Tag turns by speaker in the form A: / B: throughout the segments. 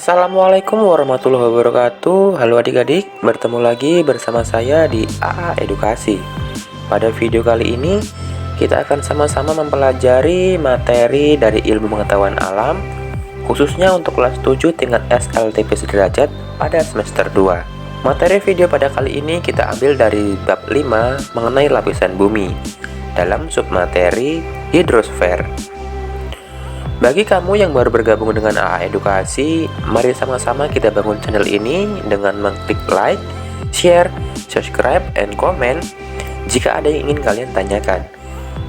A: Assalamualaikum warahmatullahi wabarakatuh. Halo adik-adik, bertemu lagi bersama saya di AA Edukasi. Pada video kali ini, kita akan sama-sama mempelajari materi dari ilmu pengetahuan alam, khususnya untuk kelas 7 tingkat SLTP sederajat pada semester 2. Materi video pada kali ini kita ambil dari bab 5 mengenai lapisan bumi, dalam submateri hidrosfer. Bagi kamu yang baru bergabung dengan AA Edukasi, mari sama-sama kita bangun channel ini dengan mengklik like, share, subscribe, and comment jika ada yang ingin kalian tanyakan.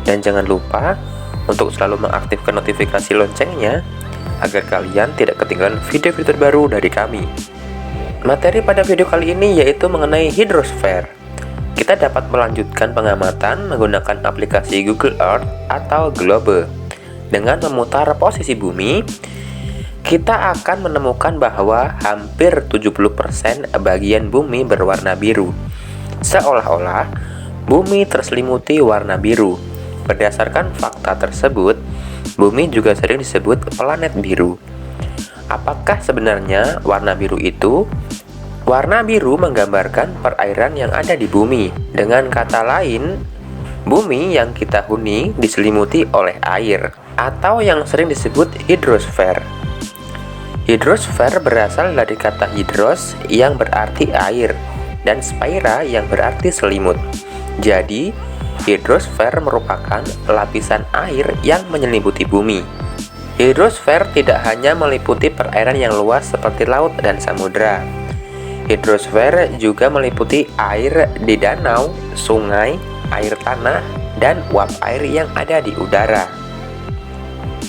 A: Dan jangan lupa untuk selalu mengaktifkan notifikasi loncengnya agar kalian tidak ketinggalan video-video terbaru dari kami. Materi pada video kali ini yaitu mengenai hidrosfer. Kita dapat melanjutkan pengamatan menggunakan aplikasi Google Earth atau Globe. Dengan memutar posisi bumi, kita akan menemukan bahwa hampir 70% bagian bumi berwarna biru. Seolah-olah bumi terselimuti warna biru. Berdasarkan fakta tersebut, bumi juga sering disebut planet biru. Apakah sebenarnya warna biru itu? Warna biru menggambarkan perairan yang ada di bumi. Dengan kata lain, bumi yang kita huni diselimuti oleh air, atau yang sering disebut hidrosfer. Hidrosfer berasal dari kata hidros yang berarti air dan sphaera yang berarti selimut. Jadi, hidrosfer merupakan lapisan air yang menyelimuti bumi. Hidrosfer tidak hanya meliputi perairan yang luas seperti laut dan samudra. Hidrosfer juga meliputi air di danau, sungai, air tanah, dan uap air yang ada di udara.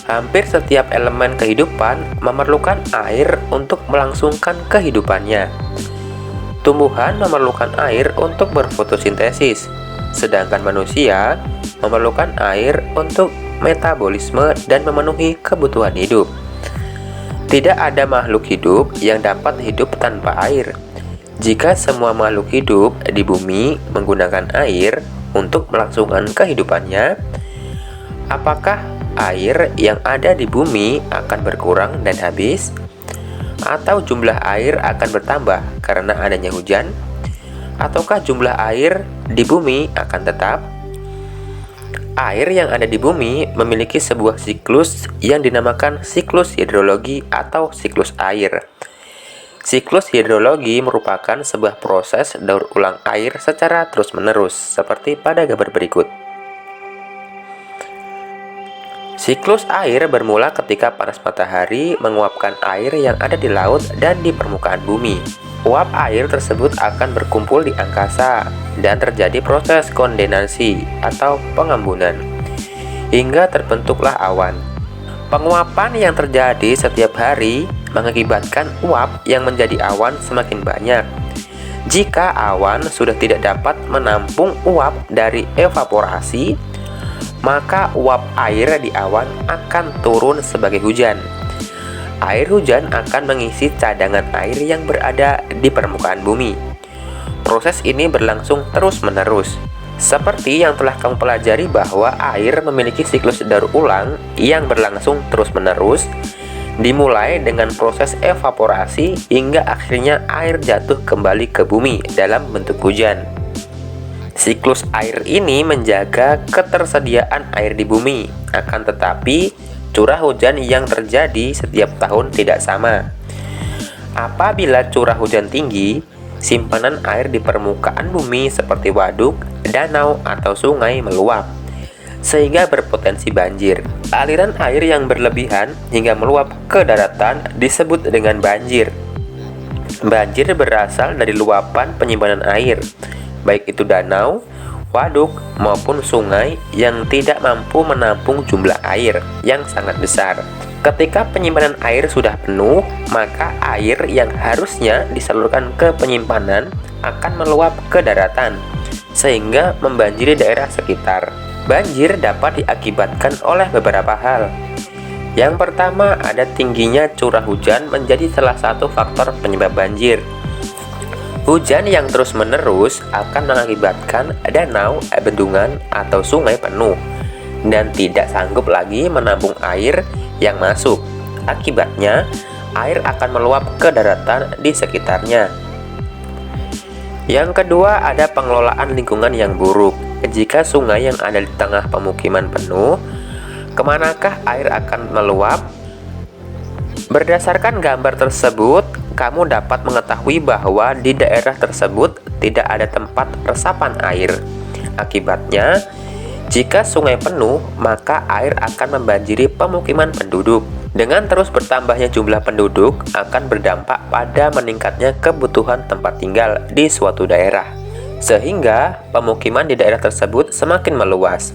A: Hampir setiap elemen kehidupan memerlukan air untuk melangsungkan kehidupannya. Tumbuhan memerlukan air untuk berfotosintesis, sedangkan manusia memerlukan air untuk metabolisme dan memenuhi kebutuhan hidup. Tidak ada makhluk hidup yang dapat hidup tanpa air. Jika semua makhluk hidup di bumi menggunakan air untuk melangsungkan kehidupannya, apakah air yang ada di bumi akan berkurang dan habis? Atau jumlah air akan bertambah karena adanya hujan? Ataukah jumlah air di bumi akan tetap? Air yang ada di bumi memiliki sebuah siklus yang dinamakan siklus hidrologi atau siklus air. Siklus hidrologi merupakan sebuah proses daur ulang air secara terus-menerus, seperti pada gambar berikut. Siklus air bermula ketika panas matahari menguapkan air yang ada di laut dan di permukaan bumi. Uap air tersebut akan berkumpul di angkasa dan terjadi proses kondensasi atau pengembunan, hingga terbentuklah awan. Penguapan yang terjadi setiap hari mengakibatkan uap yang menjadi awan semakin banyak. Jika awan sudah tidak dapat menampung uap dari evaporasi, maka uap air di awan akan turun sebagai hujan. Air hujan akan mengisi cadangan air yang berada di permukaan bumi. Proses ini berlangsung terus-menerus. Seperti yang telah kamu pelajari bahwa air memiliki siklus daur ulang yang berlangsung terus-menerus, dimulai dengan proses evaporasi hingga akhirnya air jatuh kembali ke bumi dalam bentuk hujan. Siklus air ini menjaga ketersediaan air di bumi, akan tetapi curah hujan yang terjadi setiap tahun tidak sama. Apabila curah hujan tinggi, simpanan air di permukaan bumi seperti waduk, danau, atau sungai meluap, sehingga berpotensi banjir. Aliran air yang berlebihan hingga meluap ke daratan disebut dengan banjir. Banjir berasal dari luapan penyimpanan air, baik itu danau, waduk, maupun sungai yang tidak mampu menampung jumlah air yang sangat besar. Ketika penyimpanan air sudah penuh, maka air yang harusnya disalurkan ke penyimpanan akan meluap ke daratan, sehingga membanjiri daerah sekitar. Banjir dapat diakibatkan oleh beberapa hal. Yang pertama, ada tingginya curah hujan menjadi salah satu faktor penyebab banjir. Hujan yang terus-menerus akan mengakibatkan danau, bendungan, atau sungai penuh dan tidak sanggup lagi menampung air yang masuk. Akibatnya, air akan meluap ke daratan di sekitarnya. Yang kedua, ada pengelolaan lingkungan yang buruk. Jika sungai yang ada di tengah pemukiman penuh, kemanakah air akan meluap? Berdasarkan gambar tersebut, kamu dapat mengetahui bahwa di daerah tersebut tidak ada tempat resapan air. Akibatnya, jika sungai penuh, maka air akan membanjiri pemukiman penduduk. Dengan terus bertambahnya jumlah penduduk akan berdampak pada meningkatnya kebutuhan tempat tinggal di suatu daerah, sehingga pemukiman di daerah tersebut semakin meluas.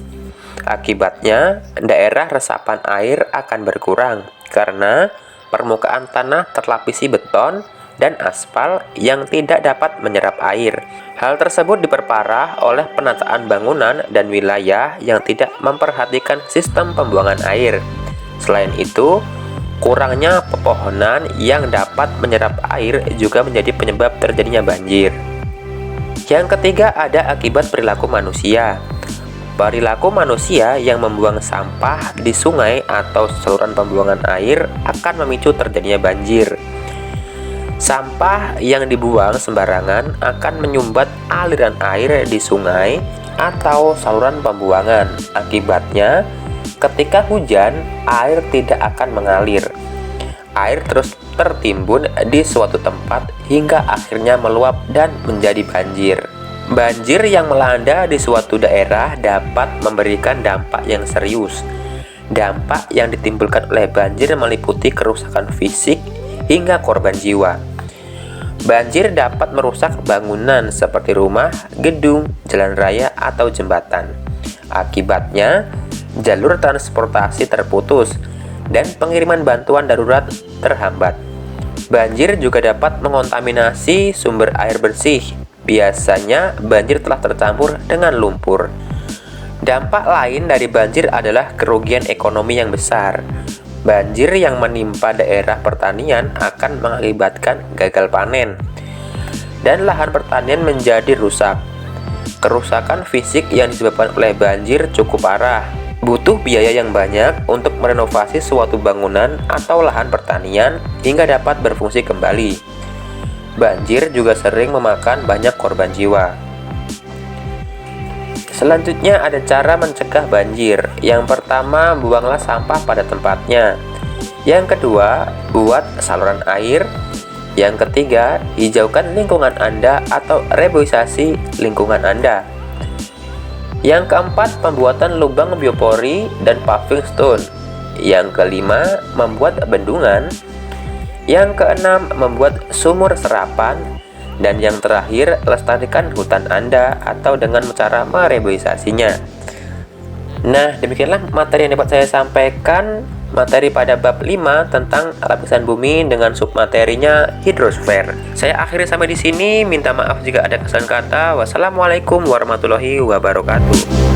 A: Akibatnya, daerah resapan air akan berkurang karena permukaan tanah terlapisi beton dan aspal yang tidak dapat menyerap air. Hal tersebut diperparah oleh penataan bangunan dan wilayah yang tidak memperhatikan sistem pembuangan air. Selain itu, kurangnya pepohonan yang dapat menyerap air juga menjadi penyebab terjadinya banjir. Yang ketiga, ada akibat perilaku manusia. Perilaku manusia yang membuang sampah di sungai atau saluran pembuangan air akan memicu terjadinya banjir. Sampah yang dibuang sembarangan akan menyumbat aliran air di sungai atau saluran pembuangan. Akibatnya, ketika hujan, air tidak akan mengalir. Air terus tertimbun di suatu tempat hingga akhirnya meluap dan menjadi banjir. Banjir yang melanda di suatu daerah dapat memberikan dampak yang serius. Dampak yang ditimbulkan oleh banjir meliputi kerusakan fisik hingga korban jiwa. Banjir dapat merusak bangunan seperti rumah, gedung, jalan raya, atau jembatan. Akibatnya, jalur transportasi terputus dan pengiriman bantuan darurat terhambat. Banjir juga dapat mengontaminasi sumber air bersih. Biasanya, banjir telah tercampur dengan lumpur. Dampak lain dari banjir adalah kerugian ekonomi yang besar. Banjir yang menimpa daerah pertanian akan mengakibatkan gagal panen, dan lahan pertanian menjadi rusak. Kerusakan fisik yang disebabkan oleh banjir cukup parah. Butuh biaya yang banyak untuk merenovasi suatu bangunan atau lahan pertanian hingga dapat berfungsi kembali. Banjir juga sering memakan banyak korban jiwa. Selanjutnya ada cara mencegah banjir. Yang pertama, buanglah sampah pada tempatnya. Yang kedua, buat saluran air. Yang ketiga, hijaukan lingkungan Anda atau reboisasi lingkungan Anda. Yang keempat, pembuatan lubang biopori dan paving stone. Yang kelima, membuat bendungan. Yang keenam, membuat sumur serapan. Dan yang terakhir, lestarikan hutan Anda atau dengan cara mereboisasinya. Nah, demikianlah materi yang dapat saya sampaikan. Materi pada bab 5 tentang lapisan bumi dengan submaterinya hidrosfer. Saya akhiri sampai di sini. Minta maaf jika ada kesalahan kata. Wassalamualaikum warahmatullahi wabarakatuh.